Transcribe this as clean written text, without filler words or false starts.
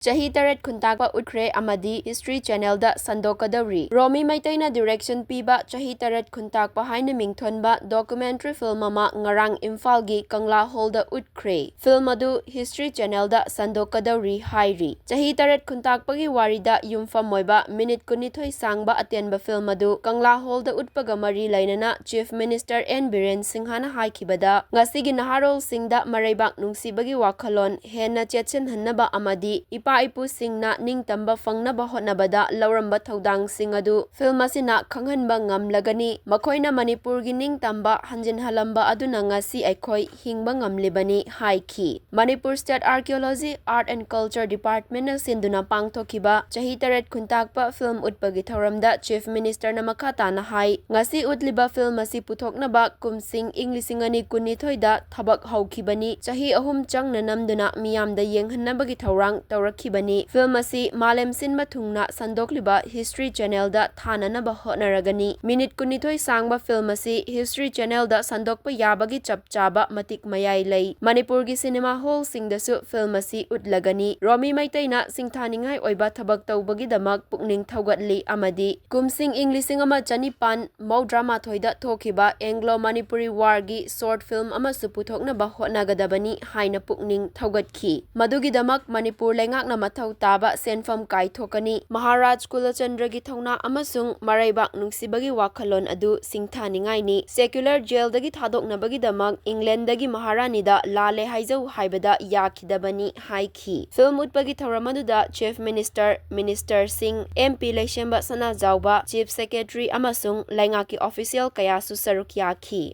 Chahi Taret Khuntakpa Utkhre amadi History Channelda Sandokkadouri. Romi Maitayna direction piba Chahi Taret Khuntakpa haina mingthonba documentary film ama ngarang Imphal-gi Kangla Hall-da Utkhre. Film adu History Channelda Sandokkadouri hairi. Chahi Taret Khuntakpa-gi warida yumfam moiba minute kunithoi sangba atenba film adu Kangla Hall-da utpaga mari lainana Chief Minister N. Biren Singhana haikibada ngasigi naharol singda maraibak nungsibagi wakhalon henna chetsenhannaba amadi ipu singna ningtamba fangnaba hotnabada lauramba thodang sing adu film asina khanghanba ngamlagani makoina Manipurgi ningtamba hanjin halamba aduna ngasi aikhoi hingba ngamlibani haiki. Manipur State Archaeology, Art and Culture Department na sinduna pangthokiba Chahi Taret Khuntakpa film utpagi thoramda Chief Minister na makata na hai ngasi utliba film asi puthoknaba kumsing inglisingani kunithoida thabak haukibani chahi ahum changna namduna miyamda yenghannabagi thorang Kibani film asi malem sinba thungna sandokliba History Channelda thananaba hotnaragani minute kunithoi sangba film asi History Channelda sandokpa yabagi chapchaba matik mayai lei Manipurgi cinema hall singdasu film asi utlagani Romi Maitayna singthaningai oiba thabak tawbagi damak pukning thaugatli amadi kumsing inglising ama chanipan drama thoida thokiba Anglo Manipuri war gi short film ama suputhoknaba hotnagadabani haina pukning thaugatki madugi damak Manipur lengak na mathau taba senfam kaithokani Maharaj Kulachandragi thongna amasung maraibak nungsibagi wakhalon adu singthaningai ni secular jail dagi thadoknabagi damak England dagi Maharanida lale haijau haibada yakhidabani haiki film utpagi thoramaduda Chief Minister Singh MP Laishemba Sana Jauba Chief Secretary amasung laingaki official kaya su saruk yakhi